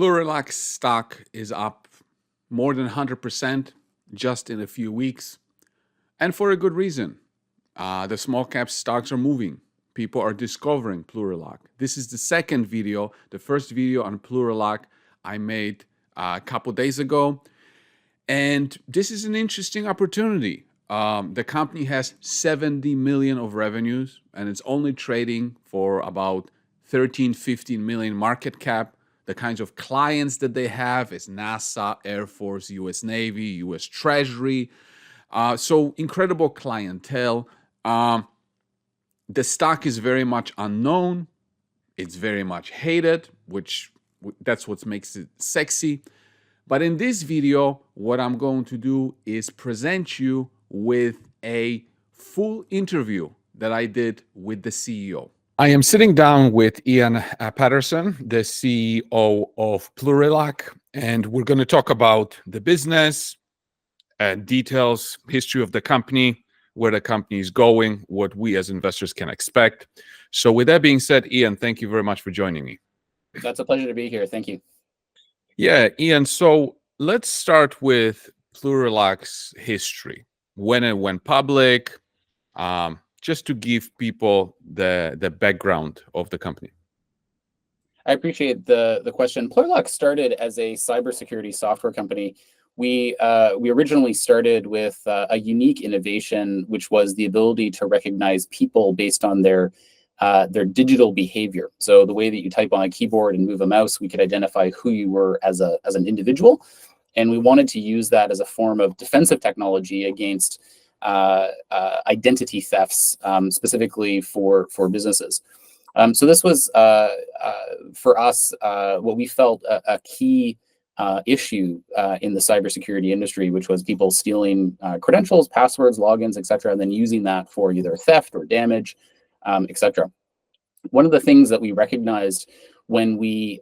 Plurilock stock is up more than 100% just in a few weeks, and for a good reason. The small cap stocks are moving. People are discovering Plurilock. This is the second video. The first video on Plurilock I made a couple days ago, and this is an interesting opportunity. The company has 70 million of revenues, and it's only trading for about 13, 15 million market cap. The kinds of clients that they have is NASA, Air Force, US Navy, US Treasury. So incredible clientele. The stock is very much unknown. It's very much hated, which that's what makes it sexy. But in this video, what I'm going to do is present you with a full interview that I did with the CEO. I am sitting down with Ian Patterson, the CEO of Plurilock, and we're going to talk about the business, details, history of the company, where the company is going, what we as investors can expect. So with that being said, Ian, thank you very much for joining me. That's a pleasure to be here. Thank you. Yeah, Ian, so let's start with Plurilock's history. When it went public, just to give people the background of the company. I appreciate the question. Plurilock started as a cybersecurity software company. We originally started with a unique innovation, which was the ability to recognize people based on their digital behavior. So the way that you type on a keyboard and move a mouse, we could identify who you were as an individual, and we wanted to use that as a form of defensive technology against identity thefts, specifically for businesses. So this was for us what we felt a key issue in the cybersecurity industry, which was people stealing credentials, passwords, logins, etc., and then using that for either theft or damage, etc. One of the things that we recognized when we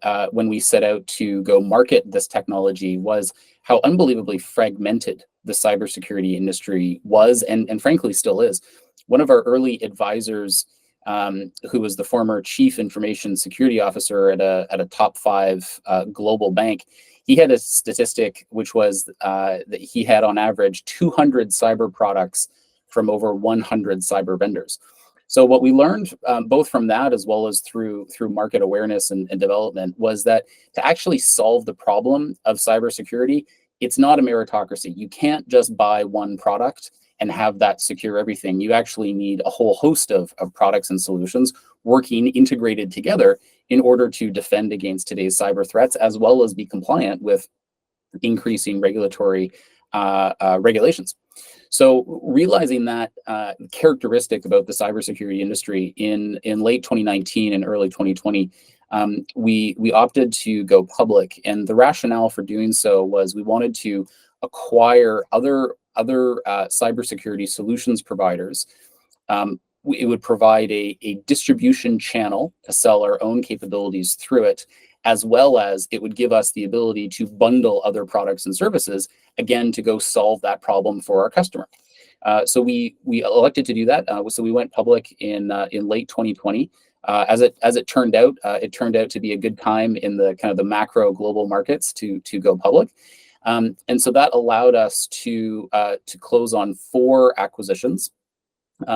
set out to go market this technology was how unbelievably fragmented the cybersecurity industry was, and frankly still is. One of our early advisors, who was the former chief information security officer at a top 5 global bank, he had a statistic which was that he had on average 200 cyber products from over 100 cyber vendors. So what we learned both from that as well as through market awareness and development was that to actually solve the problem of cybersecurity, it's not a meritocracy. You can't just buy one product and have that secure everything. You actually need a whole host of products and solutions working integrated together in order to defend against today's cyber threats, as well as be compliant with increasing regulatory regulations. So realizing that characteristic about the cybersecurity industry in late 2019 and early 2020, we opted to go public, and the rationale for doing so was we wanted to acquire other cybersecurity solutions providers. It would provide a distribution channel to sell our own capabilities through it, as well as it would give us the ability to bundle other products and services, again, to go solve that problem for our customer. So we elected to do that. So we went public in late 2020. As it turned out to be a good time in the kind of the macro global markets to go public. And so that allowed us to close on 4 acquisitions.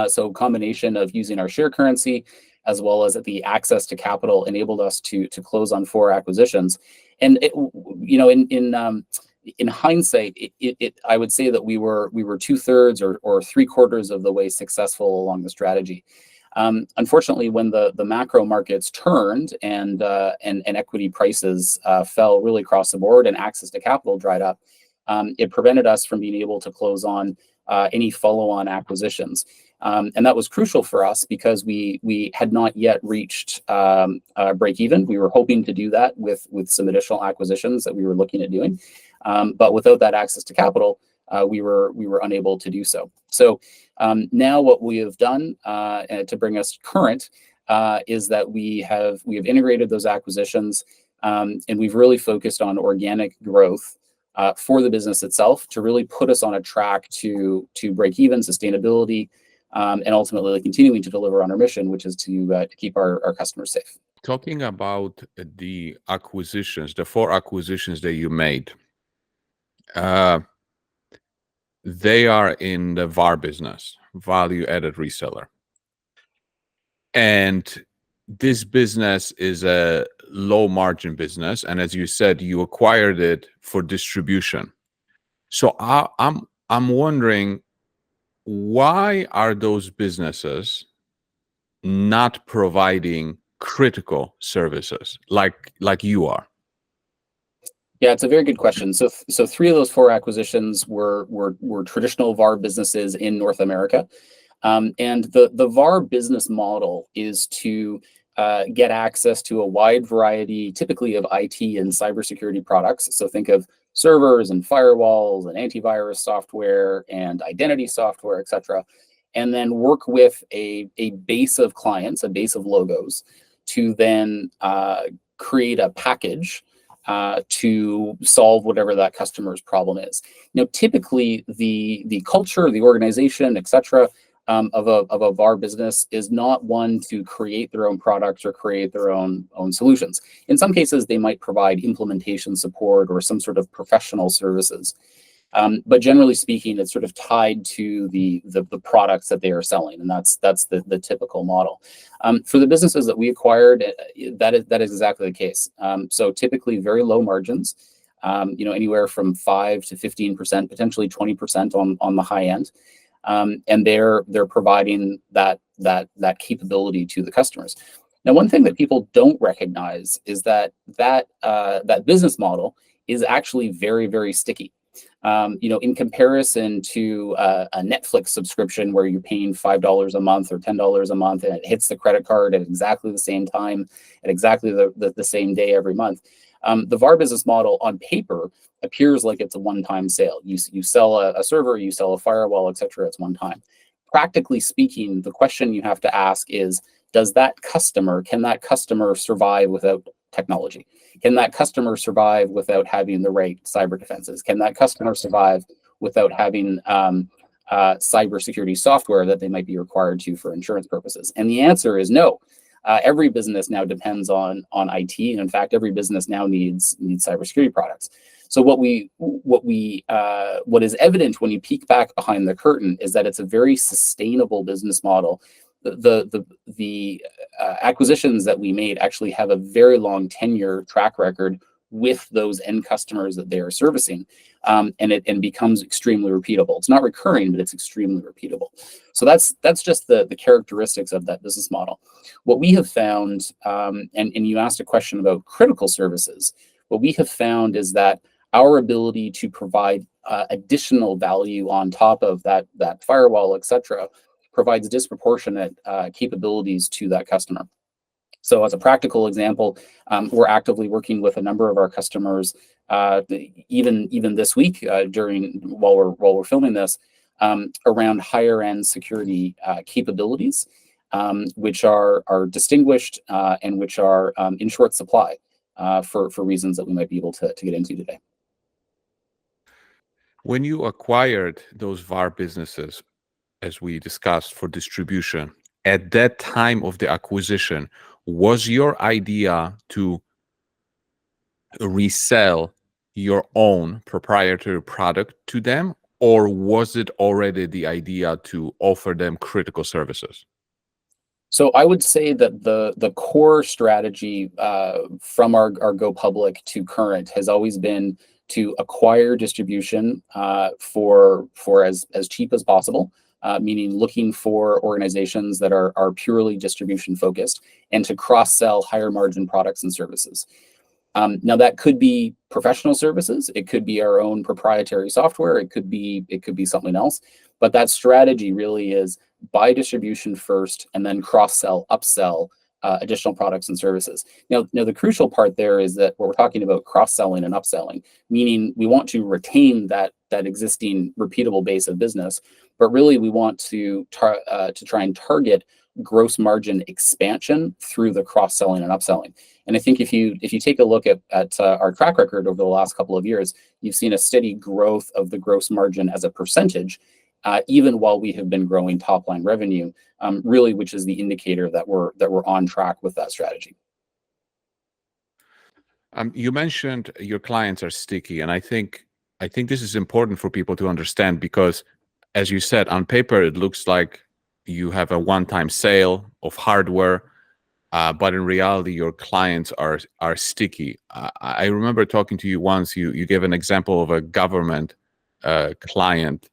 So a combination of using our share currency as well as the access to capital enabled us to close on 4 acquisitions. And it, you know, in hindsight, I would say that we were 2/3 or 3/4 of the way successful along the strategy. Unfortunately, when the macro markets turned and equity prices fell really across the board and access to capital dried up, it prevented us from being able to close on any follow-on acquisitions. And that was crucial for us because we had not yet reached break even. We were hoping to do that with some additional acquisitions that we were looking at doing. But without that access to capital, we were unable to do so. So now what we have done to bring us current is that we have integrated those acquisitions, and we've really focused on organic growth for the business itself to really put us on a track to break even, sustainability, and ultimately continuing to deliver on our mission, which is to keep our customers safe. Talking about the acquisitions, the 4 acquisitions that you made, uh, they are in the VAR business, value added reseller. And this business is a low margin business. And as you said, you acquired it for distribution. So I'm wondering, why are those businesses not providing critical services like you are? Yeah, it's a very good question. So 3 of those 4 acquisitions were traditional VAR businesses in North America. And the VAR business model is to get access to a wide variety, typically of IT and cybersecurity products. So think of servers and firewalls and antivirus software and identity software, et cetera. And then work with a base of clients, a base of logos, to then create a package to solve whatever that customer's problem is. Now, typically the culture, the organization, et cetera, of a VAR business is not one to create their own products or create their own solutions. In some cases, they might provide implementation support or some sort of professional services. But generally speaking, it's sort of tied to the products that they are selling, and that's the typical model. For the businesses that we acquired, that is exactly the case. So typically very low margins, anywhere from 5 to 15%, potentially 20% on the high end, and they're providing that capability to the customers. Now, one thing that people don't recognize is that business model is actually very, very sticky. In comparison to a Netflix subscription where you're paying $5 a month or $10 a month, and it hits the credit card at exactly the same time, at exactly the same day every month. The VAR business model on paper appears like it's a one-time sale. You sell a server, you sell a firewall, et cetera, it's one time. Practically speaking, the question you have to ask is, can that customer survive without technology? Can that customer survive without having the right cyber defenses? Can that customer survive without having cybersecurity software that they might be required to for insurance purposes? And the answer is no. Every business now depends on IT, and in fact, every business now needs cybersecurity products. So what is evident when you peek back behind the curtain is that it's a very sustainable business model. The acquisitions that we made actually have a very long tenure track record with those end customers that they are servicing, and it becomes extremely repeatable. It's not recurring, but it's extremely repeatable. So that's just the characteristics of that business model. What we have found, and you asked a question about critical services, what we have found is that our ability to provide additional value on top of that firewall, et cetera, provides disproportionate capabilities to that customer. So as a practical example, we're actively working with a number of our customers, even this week while we're filming this, around higher end security capabilities, which are distinguished and which are in short supply for reasons that we might be able to get into today. When you acquired those VAR businesses, as we discussed, for distribution, at that time of the acquisition, was your idea to resell your own proprietary product to them, or was it already the idea to offer them critical services? So I would say that the core strategy from our go public to current has always been to acquire distribution for as cheap as possible, meaning looking for organizations that are purely distribution focused, and to cross-sell higher margin products and services. Now that could be professional services, it could be our own proprietary software, it could be something else, but that strategy really is buy distribution first and then cross-sell, upsell additional products and services. Now the crucial part there is that we're talking about cross-selling and upselling, meaning we want to retain that existing repeatable base of business, but really we want to try and target gross margin expansion through the cross-selling and upselling. And I think if you take a look at our track record over the last couple of years, you've seen a steady growth of the gross margin as a percentage, even while we have been growing top line revenue, really, which is the indicator that we're on track with that strategy. You mentioned your clients are sticky, and I think this is important for people to understand because, as you said, on paper it looks like you have a one-time sale of hardware, but in reality, your clients are sticky. I remember talking to you once. You gave an example of a government client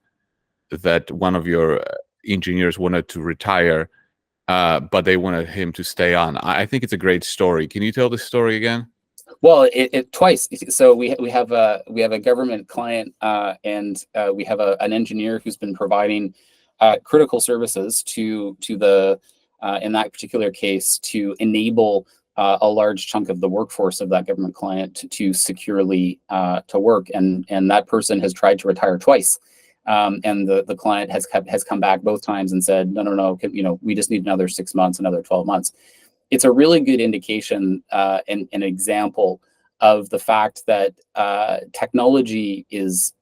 that one of your engineers wanted to retire, but they wanted him to stay on. I think it's a great story. Can you tell the story again? Well, it twice. So we have a government client, and we have an engineer who's been providing critical services to the in that particular case to enable a large chunk of the workforce of that government client to securely to work, and that person has tried to retire twice. And the client has come back both times and said, no, we just need another 6 months, another 12 months. It's a really good indication and an example of the fact that technology is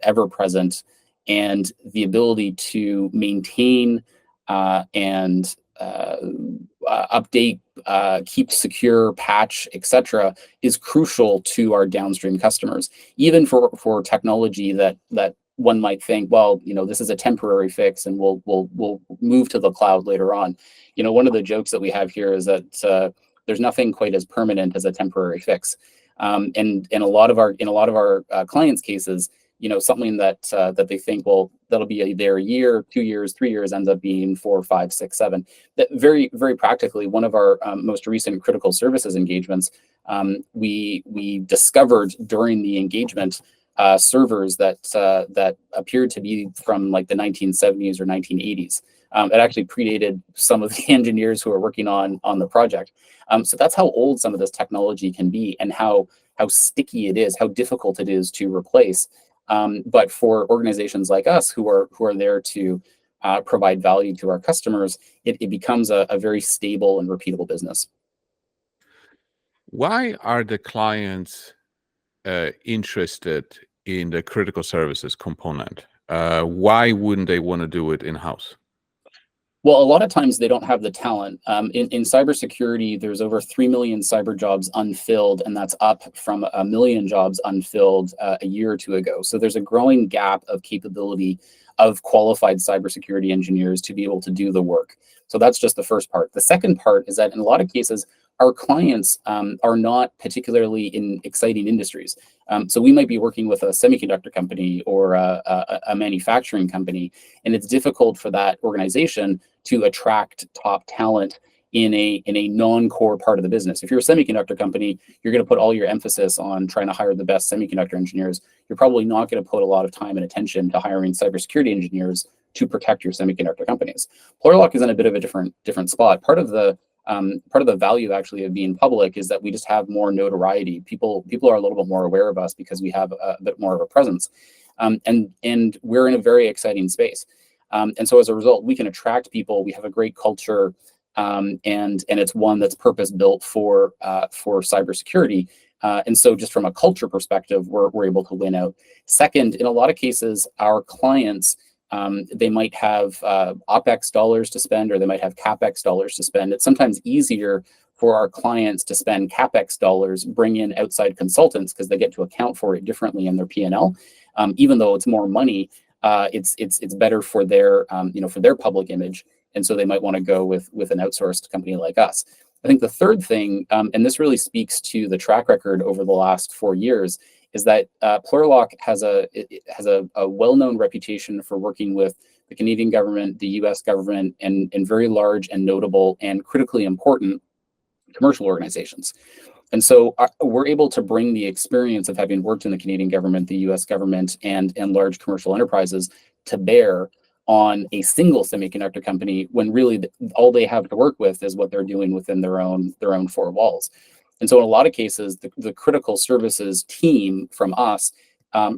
ever present, and the ability to maintain and update, keep secure, patch, etc., is crucial to our downstream customers. Even for technology that one might think, well, this is a temporary fix, and we'll move to the cloud later on. One of the jokes that we have here is that there's nothing quite as permanent as a temporary fix. And in a lot of our clients' cases, something that they think, well, that'll be there a year, 2 years, 3 years, ends up being 4, 5, 6, 7. That very, very practically, one of our most recent critical services engagements, we discovered during the engagement servers that appeared to be from like the 1970s or 1980s. It actually predated some of the engineers who are working on the project. So that's how old some of this technology can be, and how sticky it is, how difficult it is to replace. But for organizations like us who are there to provide value to our customers, it becomes a very stable and repeatable business. Why are the clients interested in the critical services component? Why wouldn't they want to do it in-house? Well, a lot of times they don't have the talent. In cybersecurity, there's over 3 million cyber jobs unfilled, and that's up from 1 million jobs unfilled a year or two ago. So there's a growing gap of capability of qualified cybersecurity engineers to be able to do the work. So that's just the first part. The second part is that in a lot of cases, our clients are not particularly in exciting industries. So we might be working with a semiconductor company or a manufacturing company, and it's difficult for that organization to attract top talent in a non-core part of the business. If you're a semiconductor company, you're going to put all your emphasis on trying to hire the best semiconductor engineers. You're probably not going to put a lot of time and attention to hiring cybersecurity engineers to protect your semiconductor companies. Plurilock is in a bit of a different spot. Part of the value actually of being public is that we just have more notoriety. People are a little bit more aware of us because we have a bit more of a presence, and we're in a very exciting space. And so as a result, we can attract people. We have a great culture, and it's one that's purpose built for cybersecurity. And so just from a culture perspective, we're able to win out. Second, in a lot of cases, our clients, they might have OpEx dollars to spend, or they might have CapEx dollars to spend. It's sometimes easier for our clients to spend CapEx dollars, bring in outside consultants, because they get to account for it differently in their P&L. Even though it's more money, it's better for their for their public image, and so they might want to go with an outsourced company like us. I think the third thing, and this really speaks to the track record over the last 4 years, is that Plurilock has a well-known reputation for working with the Canadian government, the US government, and very large and notable and critically important commercial organizations. And so we're able to bring the experience of having worked in the Canadian government, the US government, and large commercial enterprises to bear on a single semiconductor company, when really all they have to work with is what they're doing within their own 4 walls. And so in a lot of cases, the critical services team from us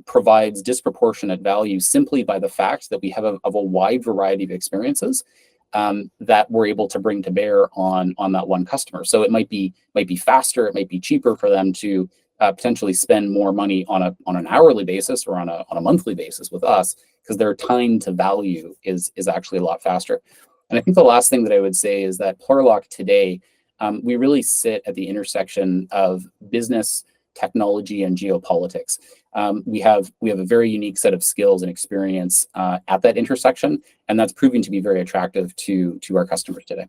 provides disproportionate value simply by the fact that we have a wide variety of experiences that we're able to bring to bear on that one customer. So it might be faster, it might be cheaper for them to potentially spend more money on an hourly basis or on a monthly basis with us, because their time to value is actually a lot faster. And I think the last thing that I would say is that Plurilock today we really sit at the intersection of business, technology, and geopolitics. We have a very unique set of skills and experience at that intersection, and that's proving to be very attractive to our customers today.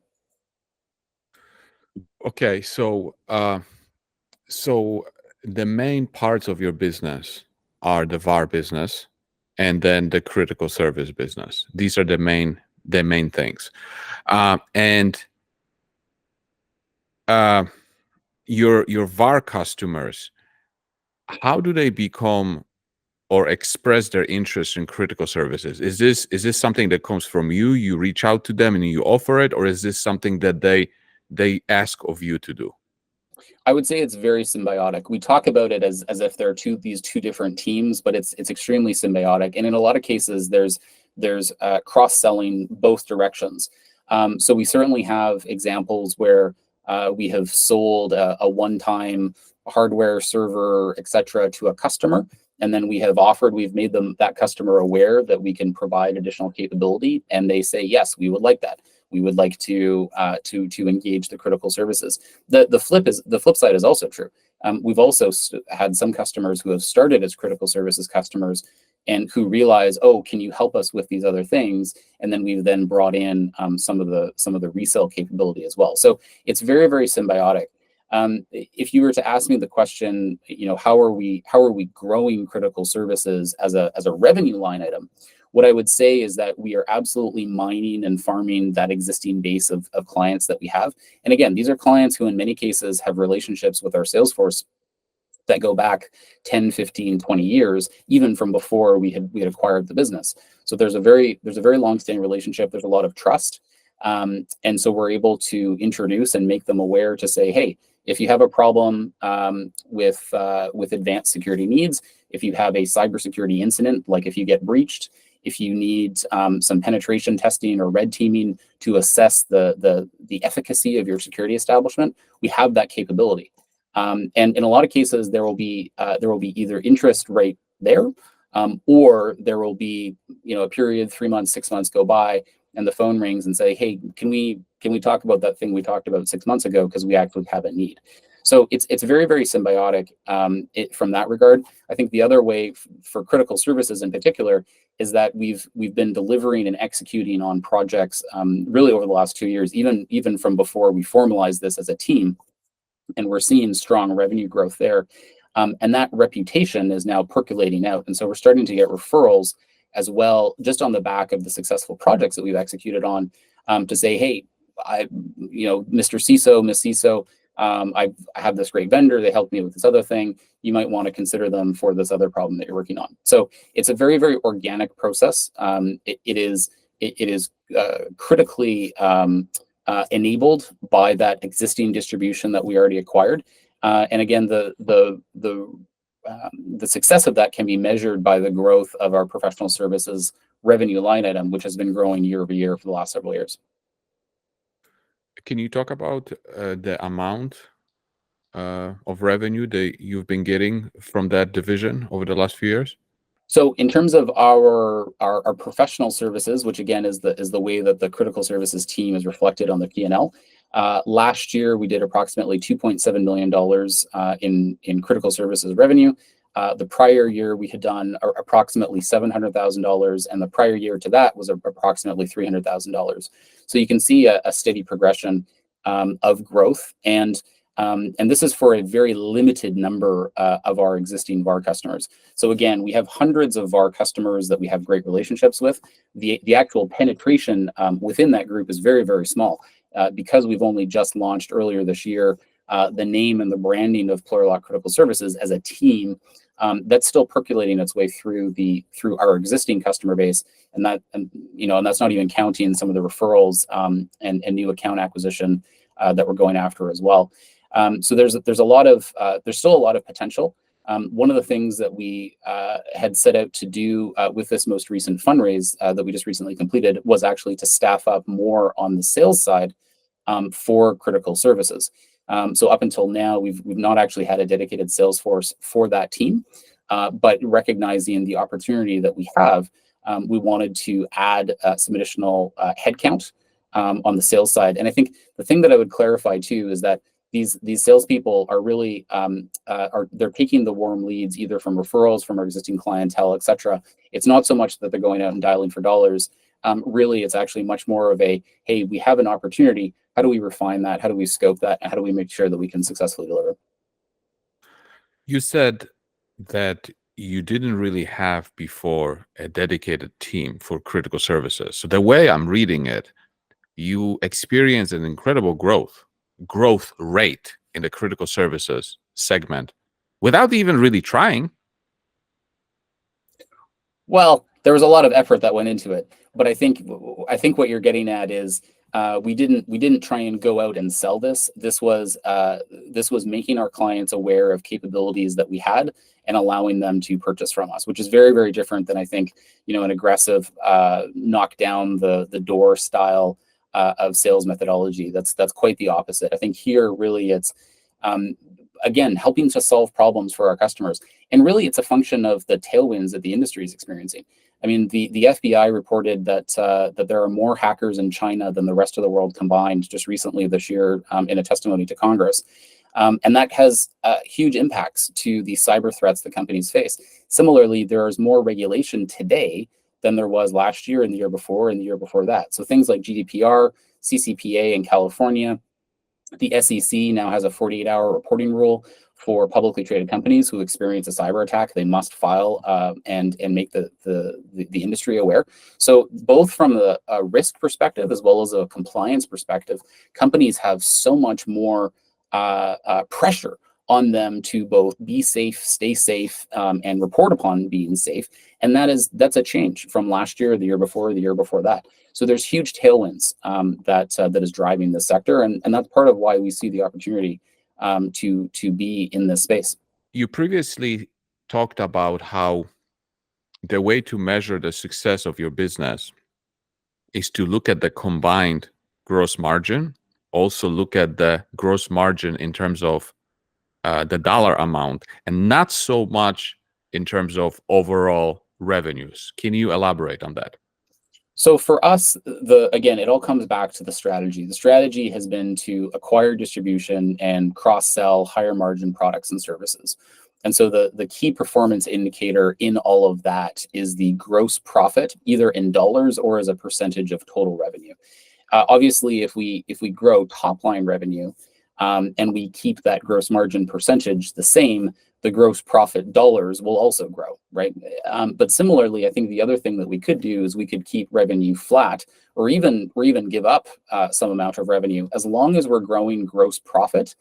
Okay, so the main parts of your business are the VAR business and then the critical service business. These are the main things. And your VAR customers, how do they become or express their interest in critical services? Is this something that comes from you? You reach out to them and you offer it, or is this something that they ask of you to do? I would say it's very symbiotic. We talk about it as if there are these two different teams, but it's extremely symbiotic. And in a lot of cases, there's cross-selling both directions. So we certainly have examples where we have sold a one-time hardware, server, etc. to a customer, and then we've made that customer aware that we can provide additional capability, and they say yes, we would like that. We would like to engage the critical services. The flip side is also true. We've also had some customers who have started as critical services customers and who realize, oh, can you help us with these other things? And then we've then brought in some of the resale capability as well. So it's very, very symbiotic. If you were to ask me the question, how are we growing critical services as a revenue line item? What I would say is that we are absolutely mining and farming that existing base of clients that we have. And again, these are clients who in many cases have relationships with our sales force that go back 10, 15, 20 years, even from before we had acquired the business. So there's a very long-standing relationship. There's a lot of trust. And so we're able to introduce and make them aware to say, hey, if you have a problem with advanced security needs, if you have a cybersecurity incident, like if you get breached, if you need some penetration testing or red teaming to assess the efficacy of your security establishment, we have that capability. And in a lot of cases, there will be either interest right there, or there will be a period, 3 months, 6 months go by, and the phone rings and say, hey, can we talk about that thing we talked about 6 months ago, because we actually have a need. So it's very, very symbiotic from that regard. I think the other way for critical services in particular is that we've been delivering and executing on projects really over the last 2 years, even from before we formalized this as a team, and we're seeing strong revenue growth there. And that reputation is now percolating out. And so we're starting to get referrals as well, just on the back of the successful projects that we've executed on, to say, hey, Mr. CISO, Miss CISO, I have this great vendor, they helped me with this other thing. You might want to consider them for this other problem that you're working on. So it's a very, very organic process. It is critically enabled by that existing distribution that we already acquired. And again, the success of that can be measured by the growth of our professional services revenue line item, which has been growing year over year for the last several years. Can you talk about the amount of revenue that you've been getting from that division over the last few years? So in terms of our professional services, which again is the way that the critical services team is reflected on the P&L, last year we did approximately $2.7 million in critical services revenue. The prior year we had done approximately $700,000, and the prior year to that was approximately $300,000. So you can see a steady progression of growth, and this is for a very limited number of our existing VAR customers. So again, we have hundreds of VAR customers that we have great relationships with. The actual penetration within that group is very, very small, because we've only just launched earlier this year the name and the branding of Plurilock Critical Services as a team. That's still percolating its way through our existing customer base, and that's not even counting some of the referrals and new account acquisition that we're going after as well. So there's still a lot of potential. One of the things that we had set out to do with this most recent fundraise that we just recently completed was actually to staff up more on the sales side for critical services. So up until now, we've not actually had a dedicated sales force for that team, but recognizing the opportunity that we have, we wanted to add some additional headcount on the sales side. And I think the thing that I would clarify too is that these salespeople are really they're taking the warm leads either from referrals from our existing clientele, et cetera. It's not so much that they're going out and dialing for dollars. Really, it's actually much more of a, hey, we have an opportunity. How do we refine that? How do we scope that? And how do we make sure that we can successfully deliver? You said that you didn't really have before a dedicated team for critical services. So the way I'm reading it, you experience an incredible growth rate in the critical services segment without even really trying. Well, there was a lot of effort that went into it, but I think what you're getting at is we didn't try and go out and sell this. This was making our clients aware of capabilities that we had and allowing them to purchase from us, which is very, very different than I think an aggressive knock down the door style of sales methodology. That's quite the opposite. I think here really it's again helping to solve problems for our customers, and really it's a function of the tailwinds that the industry is experiencing. I mean, the FBI reported that there are more hackers in China than the rest of the world combined just recently this year in a testimony to Congress. And that has huge impacts to the cyber threats that companies face. Similarly, there is more regulation today than there was last year and the year before and the year before that. So things like GDPR, CCPA in California, the SEC now has a 48-hour reporting rule for publicly traded companies who experience a cyber attack. They must file and make the industry aware. So both from a risk perspective as well as a compliance perspective, companies have so much more pressure on them to both be safe, stay safe, and report upon being safe. And that's a change from last year, the year before, the year before that. So there's huge tailwinds that is driving this sector, and that's part of why we see the opportunity to be in this space. You previously talked about how the way to measure the success of your business is to look at the combined gross margin, also look at the gross margin in terms of the dollar amount, and not so much in terms of overall revenues. Can you elaborate on that? So for us, again, it all comes back to the strategy. The strategy has been to acquire distribution and cross-sell higher margin products and services. And so the key performance indicator in all of that is the gross profit, either in dollars or as a percentage of total revenue. Obviously, if we grow top line revenue and we keep that gross margin percentage the same, the gross profit dollars will also grow, right? But similarly, I think the other thing that we could do is we could keep revenue flat or even give up some amount of revenue. As long as we're growing gross profit,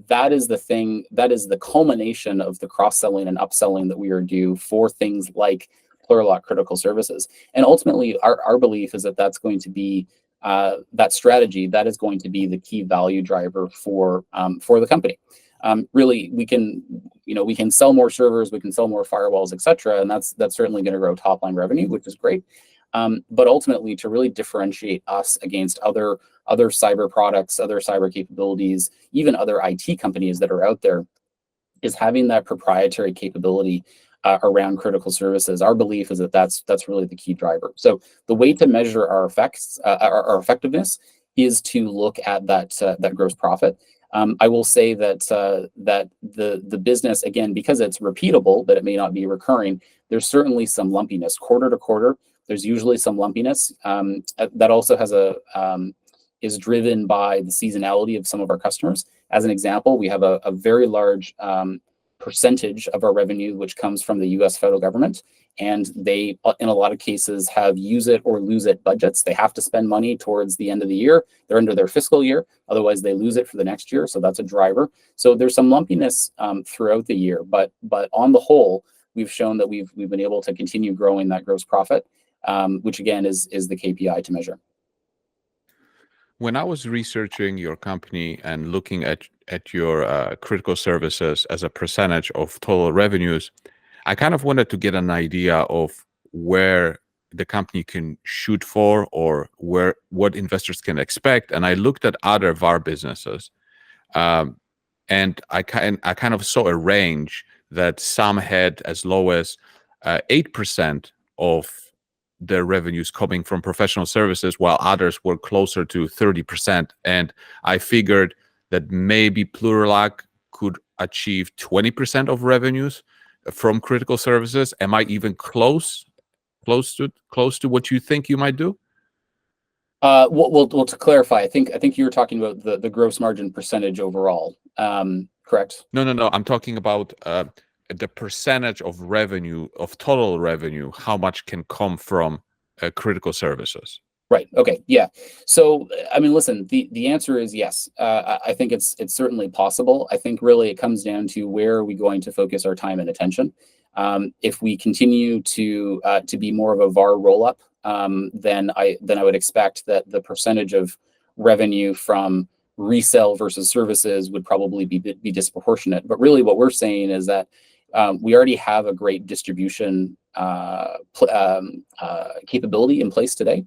that is the thing, that is the culmination of the cross-selling and upselling that we are due for things like Plurilock critical services. And ultimately, our belief is that that's going to be that strategy, that is going to be the key value driver for the company. Really, we can sell more servers, we can sell more firewalls, et cetera, and that's certainly going to grow top line revenue, which is great. But ultimately, to really differentiate us against other cyber products, other cyber capabilities, even other IT companies that are out there, is having that proprietary capability around critical services. Our belief is that that's really the key driver. So the way to measure our effectiveness is to look at that gross profit. I will say that the business, again, because it's repeatable, but it may not be recurring, there's certainly some lumpiness quarter to quarter. There's usually some lumpiness that also is driven by the seasonality of some of our customers. As an example, we have a very large percentage of our revenue which comes from the US federal government, and they, in a lot of cases, have use it or lose it budgets. They have to spend money towards the end of the year. They're under their fiscal year, otherwise they lose it for the next year, so that's a driver. So there's some lumpiness throughout the year, but on the whole, we've shown that we've been able to continue growing that gross profit, which again is the KPI to measure. When I was researching your company and looking at your critical services as a percentage of total revenues, I kind of wanted to get an idea of where the company can shoot for or what investors can expect. And I looked at other VAR businesses, and I kind of saw a range that some had as low as 8% of their revenues coming from professional services, while others were closer to 30%. And I figured that maybe Plurilock could achieve 20% of revenues from critical services. Am I even close to what you think you might do? Well, to clarify, I think you were talking about the gross margin percentage overall. Correct? No. I'm talking about the percentage of revenue, of total revenue, how much can come from critical services. Right. Okay. Yeah. So, I mean, listen, the answer is yes. I think it's certainly possible. I think really it comes down to where are we going to focus our time and attention. If we continue to be more of a VAR roll-up, then I would expect that the percentage of revenue from resell versus services would probably be disproportionate. But really, what we're saying is that we already have a great distribution capability in place today.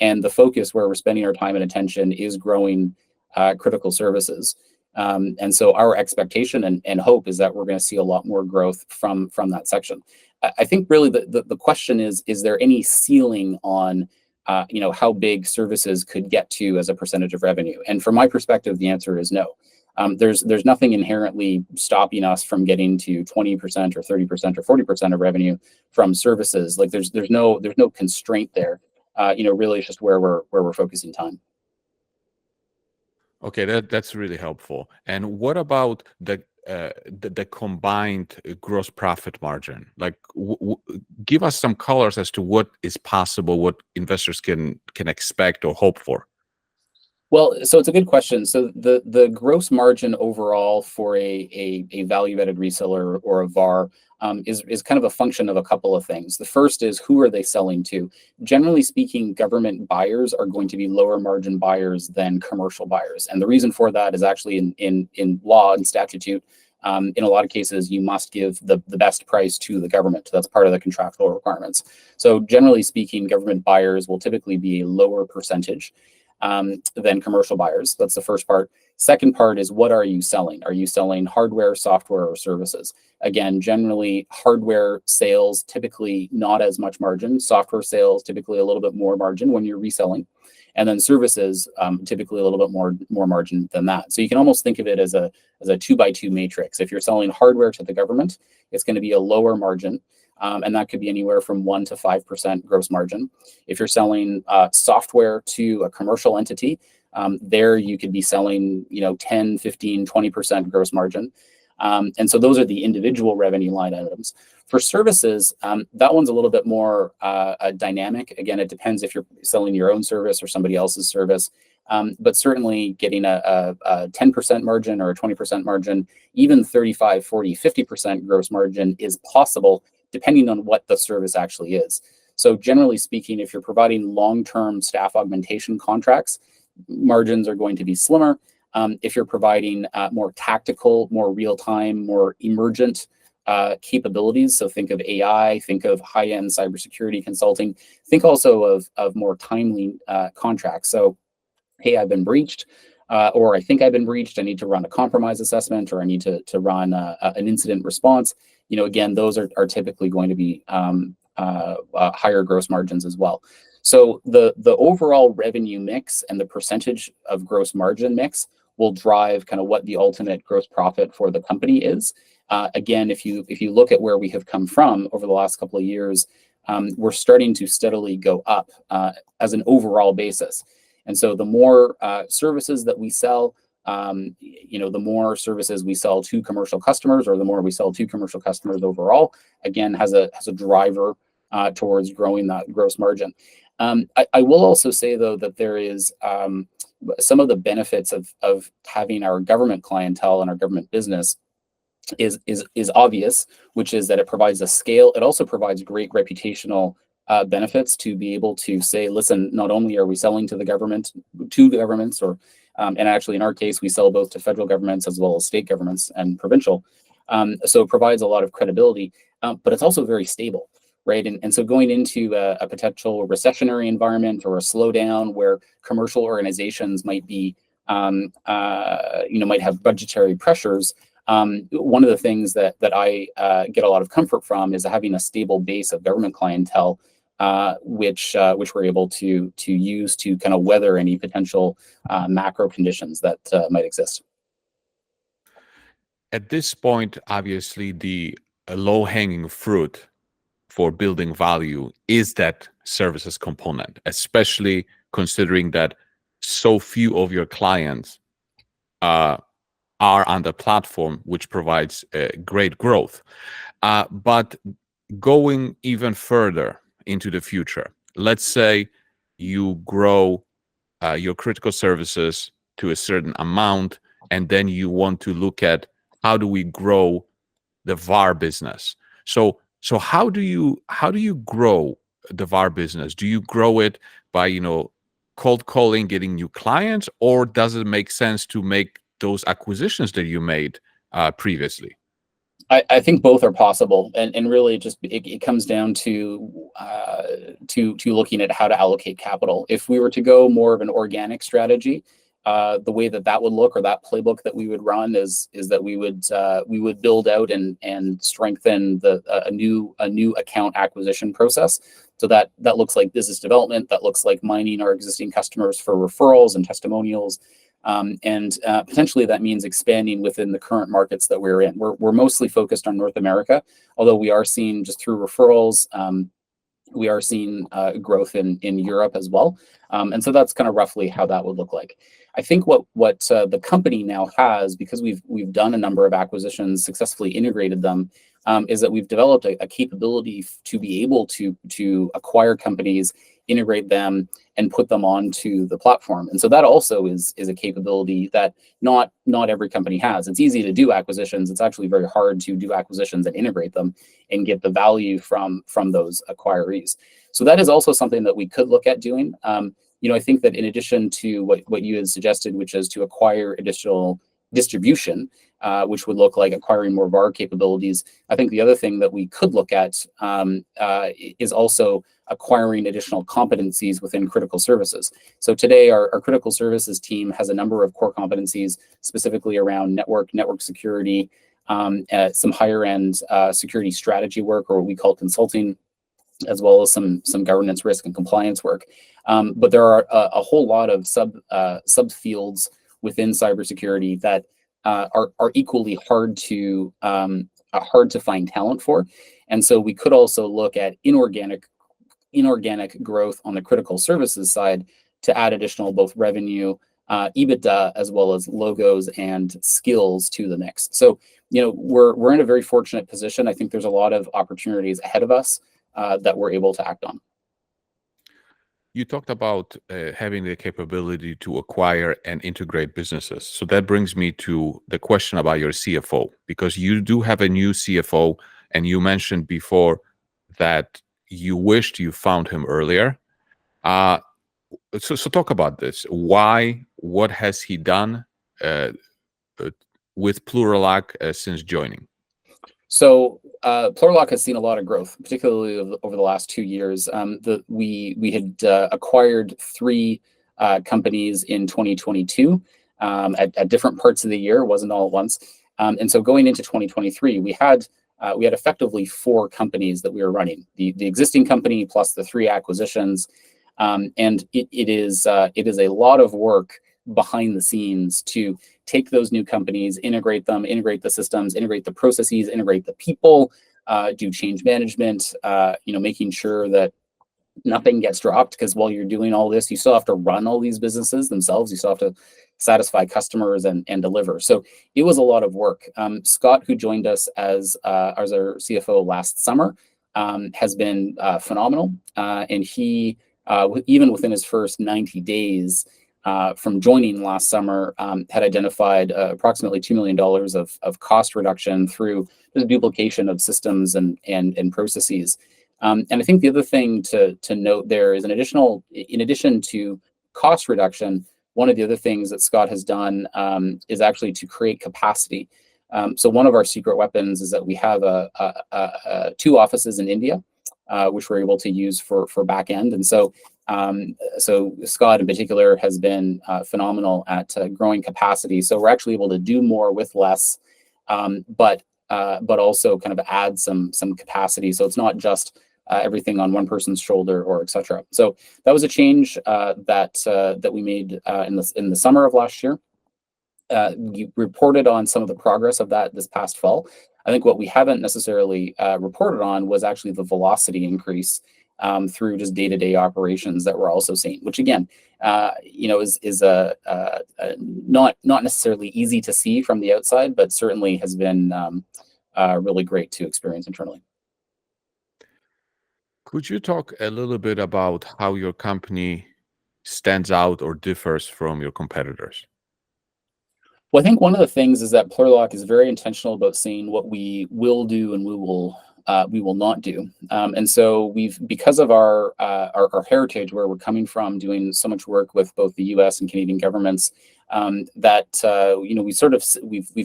And the focus where we're spending our time and attention is growing critical services. And so our expectation and hope is that we're going to see a lot more growth from that section. I think really the question is there any ceiling on how big services could get to as a percentage of revenue? And from my perspective, the answer is no. There's nothing inherently stopping us from getting to 20% or 30% or 40% of revenue from services. Like there's no constraint there. Really it's just where we're focusing time. Okay, that's really helpful. And what about the combined gross profit margin? Like, give us some colors as to what is possible, what investors can expect or hope for. Well, so it's a good question. So the gross margin overall for a value-added reseller or a VAR is kind of a function of a couple of things. The first is who are they selling to? Generally speaking, government buyers are going to be lower margin buyers than commercial buyers. And the reason for that is actually in law and statute. In a lot of cases, you must give the best price to the government. That's part of the contractual requirements. So generally speaking, government buyers will typically be a lower percentage than commercial buyers. That's the first part. Second part is what are you selling? Are you selling hardware, software, or services? Again, generally hardware sales, typically not as much margin. Software sales, typically a little bit more margin when you're reselling. And then services, typically a little bit more margin than that. So you can almost think of it as a 2x2 matrix. If you're selling hardware to the government, it's going to be a lower margin. And that could be anywhere from 1 to 5% gross margin. If you're selling software to a commercial entity, there you could be selling 10, 15, 20% gross margin. And so those are the individual revenue line items. For services, that one's a little bit more dynamic. Again, it depends if you're selling your own service or somebody else's service. But certainly getting a 10% margin or a 20% margin, even 35, 40, 50% gross margin is possible depending on what the service actually is. So generally speaking, if you're providing long-term staff augmentation contracts, margins are going to be slimmer. If you're providing more tactical, more real-time, more emergent capabilities, so think of AI, think of high-end cybersecurity consulting, think also of more timely contracts. So, hey, I've been breached, or I think I've been breached, I need to run a compromise assessment, or I need to run an incident response. Again, those are typically going to be higher gross margins as well. So the overall revenue mix and the percentage of gross margin mix will drive kind of what the ultimate gross profit for the company is. Again, if you look at where we have come from over the last couple of years, we're starting to steadily go up as an overall basis. And so the more services that we sell, the more services we sell to commercial customers, or the more we sell to commercial customers overall, again, has a driver towards growing that gross margin. I will also say, though, that there is some of the benefits of having our government clientele and our government business is obvious, which is that it provides a scale. It also provides great reputational benefits to be able to say, listen, not only are we selling to the government, to the governments, or and actually in our case, we sell both to federal governments as well as state governments and provincial. So it provides a lot of credibility, but it's also very stable, right? And so going into a potential recessionary environment or a slowdown where commercial organizations might be, might have budgetary pressures, one of the things that I get a lot of comfort from is having a stable base of government clientele which we're able to use to kind of weather any potential macro conditions that might exist. At this point, obviously, the low-hanging fruit for building value is that services component, especially considering that so few of your clients are on the platform, which provides great growth. But going even further into the future, let's say you grow your critical services to a certain amount, and then you want to look at how do we grow the VAR business. So how do you grow the VAR business? Do you grow it by cold calling, getting new clients, or does it make sense to make those acquisitions that you made previously? I think both are possible, and really just it comes down to looking at how to allocate capital. If we were to go more of an organic strategy, the way that would look, or that playbook that we would run, is that we would build out and strengthen a new account acquisition process. So that looks like business development, that looks like mining our existing customers for referrals and testimonials. And potentially that means expanding within the current markets that we're in. We're mostly focused on North America, although we are seeing, just through referrals, we are seeing growth in Europe as well. And so that's kind of roughly how that would look like. I think what the company now has, because we've done a number of acquisitions, successfully integrated them, is that we've developed a capability to be able to acquire companies, integrate them, and put them onto the platform. And so that also is a capability that not every company has. It's easy to do acquisitions. It's actually very hard to do acquisitions and integrate them and get the value from those acquirees. So that is also something that we could look at doing. I think that in addition to what you had suggested, which is to acquire additional distribution, which would look like acquiring more VAR capabilities, I think the other thing that we could look at is also acquiring additional competencies within critical services. So today, our critical services team has a number of core competencies, specifically around network security, some higher end security strategy work, or what we call consulting, as well as some governance, risk, and compliance work. But there are a whole lot of subfields within cybersecurity that are equally hard to find talent for. And so we could also look at inorganic growth on the critical services side to add additional both revenue, EBITDA, as well as logos and skills to the mix. So we're in a very fortunate position. I think there's a lot of opportunities ahead of us that we're able to act on. You talked about having the capability to acquire and integrate businesses. So that brings me to the question about your CFO, because you do have a new CFO, and you mentioned before that you wished you found him earlier. So talk about this. Why? What has he done with Plurilock since joining? So Plurilock has seen a lot of growth, particularly over the last 2 years. We had acquired 3 companies in 2022 at different parts of the year. It wasn't all at once. And so going into 2023, we had effectively 4 companies that we were running: the existing company plus the 3 acquisitions. And it is a lot of work behind the scenes to take those new companies, integrate them, integrate the systems, integrate the processes, integrate the people, do change management, making sure that nothing gets dropped, because while you're doing all this, you still have to run all these businesses themselves. You still have to satisfy customers and deliver. So it was a lot of work. Scott, who joined us as our CFO last summer, has been phenomenal. And he, even within his first 90 days, from joining last summer, had identified approximately $2 million of cost reduction through the duplication of systems and processes. And I think the other thing to note there is in addition to cost reduction, one of the other things that Scott has done is actually to create capacity. So one of our secret weapons is that we have 2 offices in India, which we're able to use for back end. And so Scott in particular has been phenomenal at growing capacity. So we're actually able to do more with less, but also kind of add some capacity. So it's not just everything on one person's shoulder, or etc. So that was a change that we made in the summer of last year. We reported on some of the progress of that this past fall. I think what we haven't necessarily reported on was actually the velocity increase through just day-to-day operations that we're also seeing, which again, is not necessarily easy to see from the outside, but certainly has been really great to experience internally. Could you talk a little bit about how your company stands out or differs from your competitors? Well, I think one of the things is that Plurilock is very intentional about saying what we will do and we will not do. And so because of our heritage, where we're coming from, doing so much work with both the U.S. and Canadian governments, we've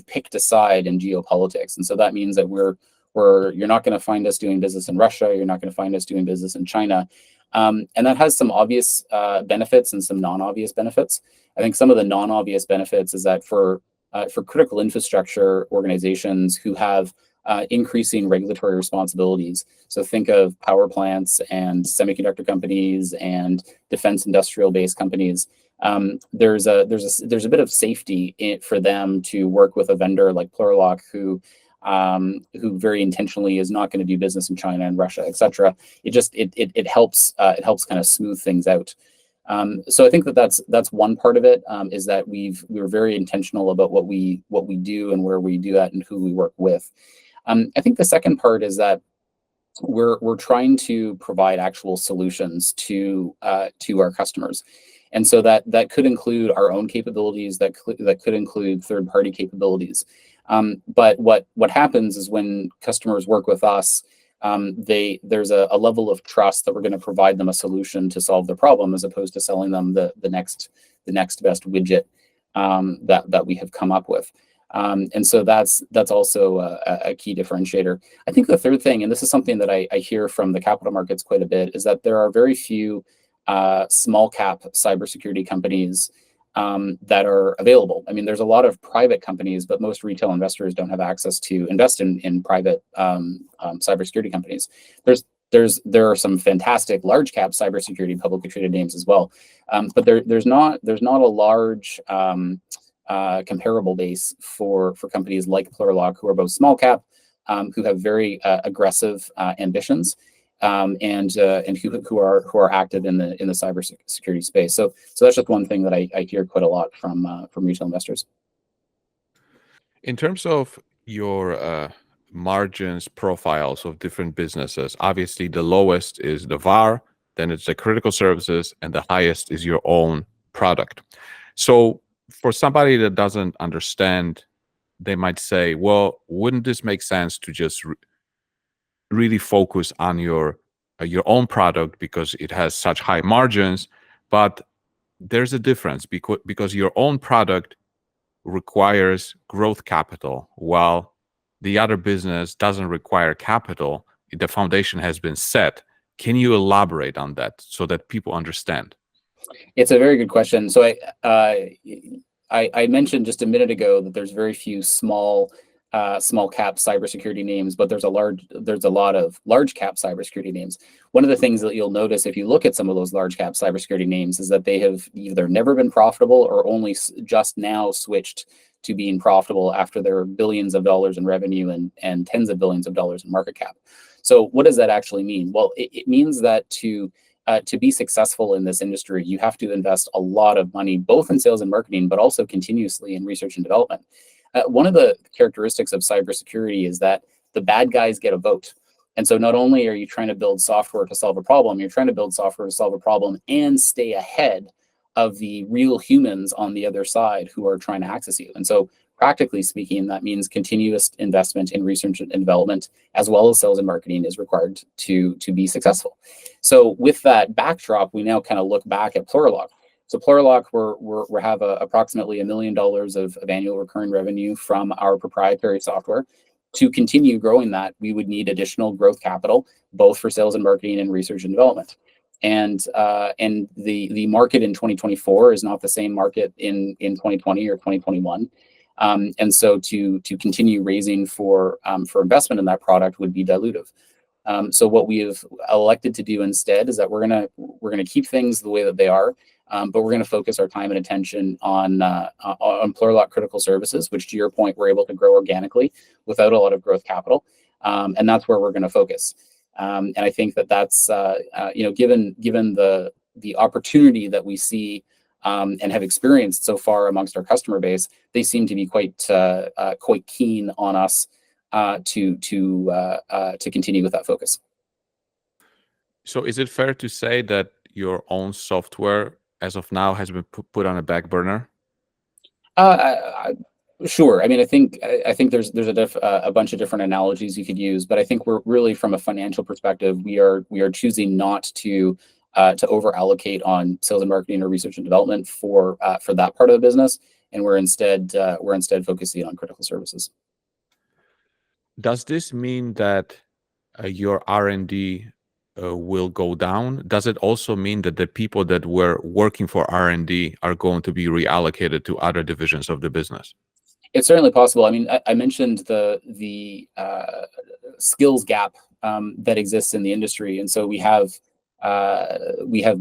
picked a side in geopolitics, and so that means that you're not going to find us doing business in Russia. You're not going to find us doing business in China. And that has some obvious benefits and some non-obvious benefits. I think some of the non-obvious benefits is that for critical infrastructure organizations who have increasing regulatory responsibilities, so think of power plants and semiconductor companies and defense industrial-based companies, there's a bit of safety for them to work with a vendor like Plurilock, who very intentionally is not going to do business in China and Russia, etc. It helps kind of smooth things out. So I think that's one part of it, is that we're very intentional about what we do and where we do that and who we work with. I think the second part is that we're trying to provide actual solutions to our customers. And so that could include our own capabilities, that could include third-party capabilities. But what happens is when customers work with us, there's a level of trust that we're going to provide them a solution to solve their problem, as opposed to selling them the next best widget that we have come up with. And so that's also a key differentiator. I think the third thing, and this is something that I hear from the capital markets quite a bit, is that there are very few small cap cybersecurity companies that are available. I mean, there's a lot of private companies, but most retail investors don't have access to invest in private cybersecurity companies. There are some fantastic large cap cybersecurity publicly traded names as well, but there's not a large comparable base for companies like Plurilock, who are both small cap, who have very aggressive ambitions, and who are active in the cybersecurity space. So that's just one thing that I hear quite a lot from retail investors. In terms of your margins profiles of different businesses, obviously the lowest is the VAR, then it's the critical services, and the highest is your own product. So for somebody that doesn't understand, they might say, well, wouldn't this make sense to just really focus on your own product because it has such high margins? But there's a difference, because your own product requires growth capital, while the other business doesn't require capital. The foundation has been set. Can you elaborate on that so that people understand? It's a very good question. So I mentioned just a minute ago that there's very few small cap cybersecurity names, but there's a lot of large cap cybersecurity names. One of the things that you'll notice if you look at some of those large cap cybersecurity names is that they have either never been profitable or only just now switched to being profitable after their billions of dollars in revenue and tens of billions of dollars in market cap. So what does that actually mean? Well, it means that to be successful in this industry, you have to invest a lot of money, both in sales and marketing, but also continuously in research and development. One of the characteristics of cybersecurity is that the bad guys get a vote. And so not only are you trying to build software to solve a problem, you're trying to build software to solve a problem and stay ahead of the real humans on the other side who are trying to access you. And so practically speaking, that means continuous investment in research and development, as well as sales and marketing, is required to be successful. So with that backdrop, we now kind of look back at Plurilock. So Plurilock, we have approximately $1 million of annual recurring revenue from our proprietary software. To continue growing that, we would need additional growth capital, both for sales and marketing and research and development. And the market in 2024 is not the same market in 2020 or 2021. And so to continue raising for investment in that product would be dilutive. So what we have elected to do instead is that we're gonna keep things the way that they are, but we're gonna focus our time and attention on Plurilock Critical Services, which, to your point, we're able to grow organically without a lot of growth capital, and that's where we're gonna focus. And I think that that's given the opportunity that we see and have experienced so far amongst our customer base, they seem to be quite keen on us to continue with that focus. So is it fair to say that your own software, as of now, has been put on a back burner? Sure. I mean, I think there's a bunch of different analogies you could use, but I think we're really, from a financial perspective, we are choosing not to over allocate on sales and marketing or research and development for that part of the business, and we're instead focusing on critical services. Does this mean that your R&D will go down? Does it also mean that the people that were working for R&D are going to be reallocated to other divisions of the business? It's certainly possible. I mean, I mentioned the skills gap that exists in the industry, and so we have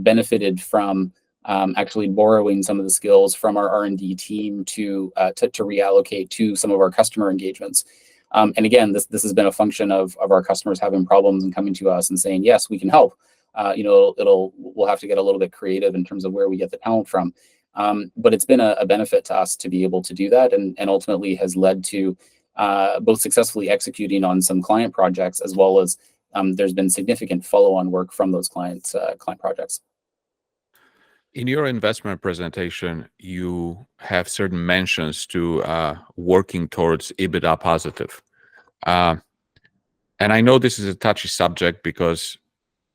benefited from actually borrowing some of the skills from our R&D team to reallocate to some of our customer engagements. And again, this has been a function of our customers having problems and coming to us and saying, yes, we can help. We'll have to get a little bit creative in terms of where we get the talent from. But it's been a benefit to us to be able to do that, and ultimately has led to both successfully executing on some client projects, as well as there's been significant follow-on work from those client projects. In your investment presentation, you have certain mentions to working towards EBITDA positive. And I know this is a touchy subject because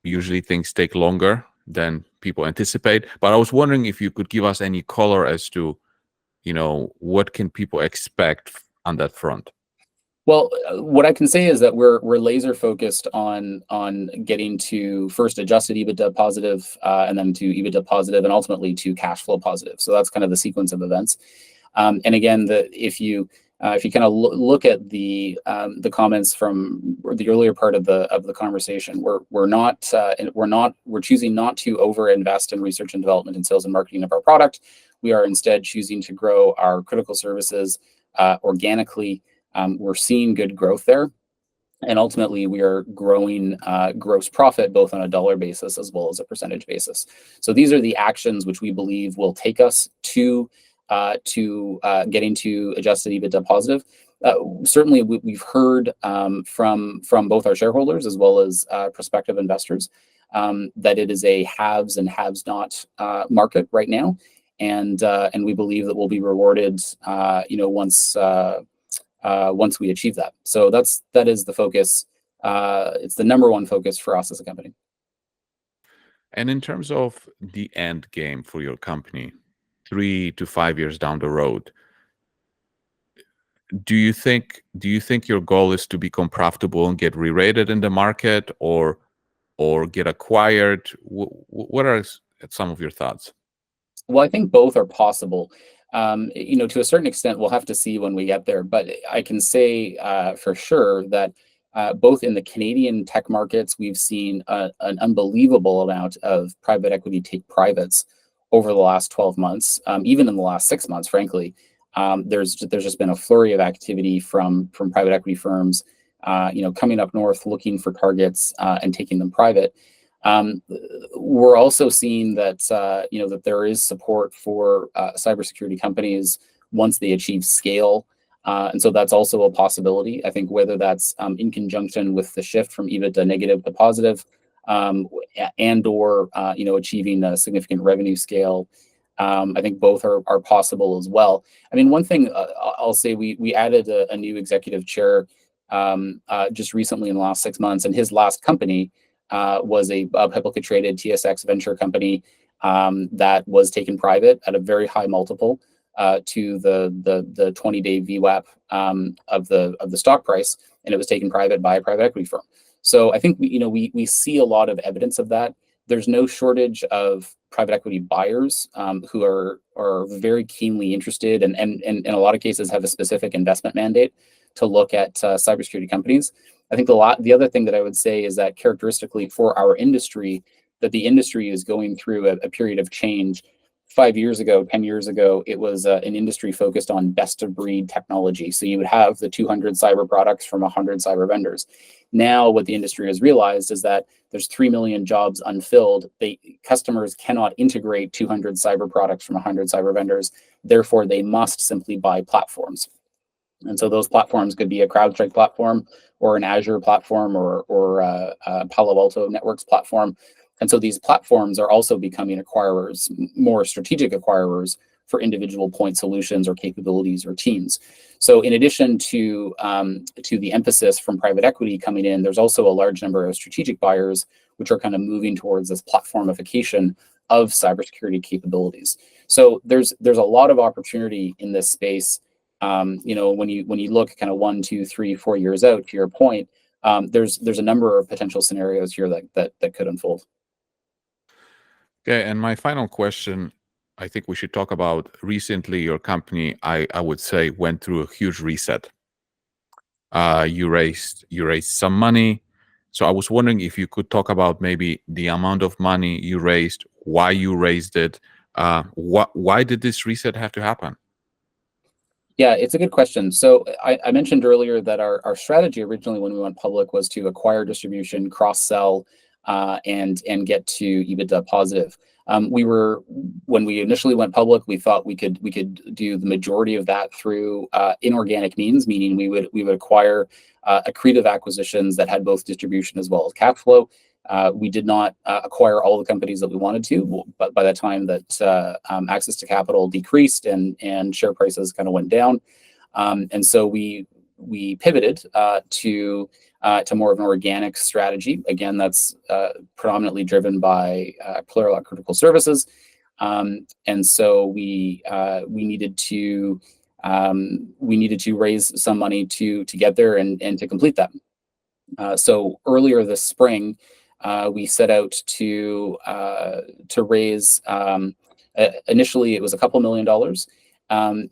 usually things take longer than people anticipate, but I was wondering if you could give us any color as to, what can people expect on that front? Well, what I can say is that we're laser focused on getting to first adjusted EBITDA positive, and then to EBITDA positive, and ultimately to cash flow positive. So that's kind of the sequence of events. And again, if you kind of look at the comments from the earlier part of the conversation, we're choosing not to over invest in research and development and sales and marketing of our product. We are instead choosing to grow our critical services organically. We're seeing good growth there, and ultimately we are growing gross profit both on a dollar basis as well as a percentage basis. So these are the actions which we believe will take us to getting to adjusted EBITDA positive. Certainly, we've heard from both our shareholders as well as prospective investors that it is a haves and haves not market right now, and we believe that we'll be rewarded, once we achieve that. So that is the focus. It's the number one focus for us as a company. And in terms of the end game for your company, 3 to 5 years down the road, do you think your goal is to become profitable and get re-rated in the market, or get acquired? What are some of your thoughts? Well, I think both are possible. To a certain extent, we'll have to see when we get there. But I can say for sure that both in the Canadian tech markets, we've seen an unbelievable amount of private equity take privates over the last 12 months. Even in the last 6 months, frankly, there's just been a flurry of activity from private equity firms, coming up north looking for targets and taking them private. We're also seeing that that there is support for cybersecurity companies once they achieve scale, and so that's also a possibility. I think whether that's in conjunction with the shift from EBITDA negative to positive, and/or achieving a significant revenue scale, I think both are possible as well. I mean, one thing I'll say, we added a new executive chair just recently in the last 6 months, and his last company was a publicly traded TSX venture company that was taken private at a very high multiple to the 20-day VWAP of the stock price, and it was taken private by a private equity firm. So I think we see a lot of evidence of that. There's no shortage of private equity buyers who are very keenly interested, and in a lot of cases have a specific investment mandate. to look at cybersecurity companies. I think the other thing that I would say is that characteristically for our industry, that the industry is going through a period of change. 5 years ago, 10 years ago, it was an industry focused on best of breed technology. So you would have the 200 cyber products from 100 cyber vendors. Now, what the industry has realized is that there's 3 million jobs unfilled. Customers cannot integrate 200 cyber products from 100 cyber vendors. Therefore, they must simply buy platforms. And so those platforms could be a CrowdStrike platform or an Azure platform or a Palo Alto Networks platform. And so these platforms are also becoming acquirers, more strategic acquirers for individual point solutions or capabilities or teams. So in addition to the emphasis from private equity coming in, there's also a large number of strategic buyers which are kind of moving towards this platformification of cybersecurity capabilities. So there's a lot of opportunity in this space. When you look kind of 1, 2, 3, 4 years out, to your point, there's a number of potential scenarios here that could unfold. Okay, and my final question, I think we should talk about recently your company, I would say, went through a huge reset. You raised some money. So I was wondering if you could talk about maybe the amount of money you raised, why you raised it, why did this reset have to happen? Yeah, it's a good question. So I mentioned earlier that our strategy originally when we went public was to acquire distribution, cross-sell, and get to EBITDA positive. When we initially went public, we thought we could do the majority of that through inorganic means, meaning we would acquire accretive acquisitions that had both distribution as well as cash flow. We did not acquire all the companies that we wanted to, but by the time that access to capital decreased and share prices kind of went down, and so we pivoted to more of an organic strategy. Again, that's predominantly driven by Plurilock Critical Services, and so we needed to raise some money to get there and to complete that. So earlier this spring, we set out to raise. Initially, it was a couple $1 million,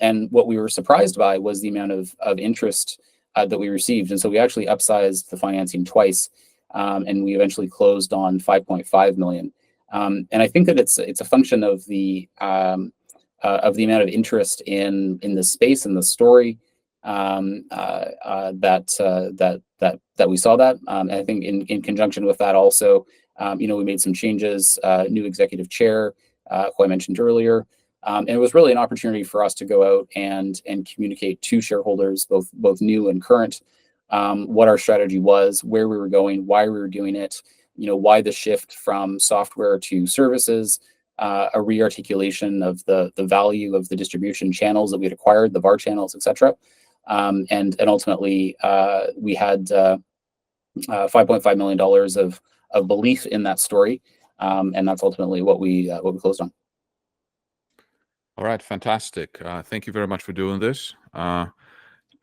and what we were surprised by was the amount of interest that we received, and so we actually upsized the financing twice, and we eventually closed on 5.5 million. And I think that it's a function of the amount of interest in the space and the story that we saw that. And I think in conjunction with that also, we made some changes, new executive chair, who I mentioned earlier. And it was really an opportunity for us to go out and communicate to shareholders, both new and current, what our strategy was, where we were going, why we were doing it, why the shift from software to services, a re-articulation of the value of the distribution channels that we had acquired, the VAR channels, etc. And ultimately, we had $5.5 million of belief in that story, and that's ultimately what we closed on. All right, fantastic. Thank you very much for doing this. Are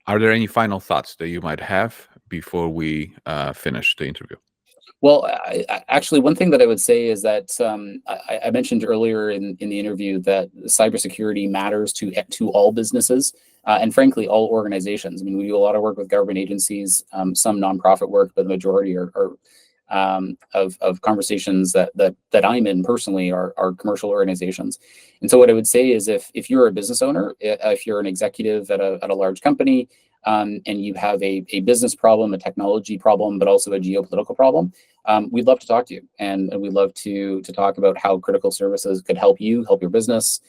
there any final thoughts that you might have before we finish the interview? Well, actually, one thing that I would say is that I mentioned earlier in the interview that cybersecurity matters to all businesses and frankly, all organizations. I mean, we do a lot of work with government agencies, some nonprofit work, but the majority of conversations that I'm in personally are commercial organizations. And so what I would say is if you're a business owner, if you're an executive at a large company, and you have a business problem, a technology problem, but also a geopolitical problem, we'd love to talk to you, and we'd love to talk about how critical services could help you, help your business.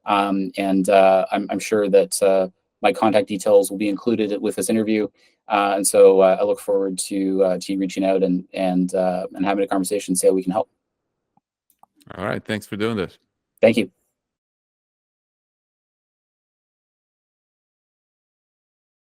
And I'm sure that my contact details will be included with this interview. And so I look forward to you reaching out and having a conversation, see how we can help. All right, thanks for doing this. Thank you.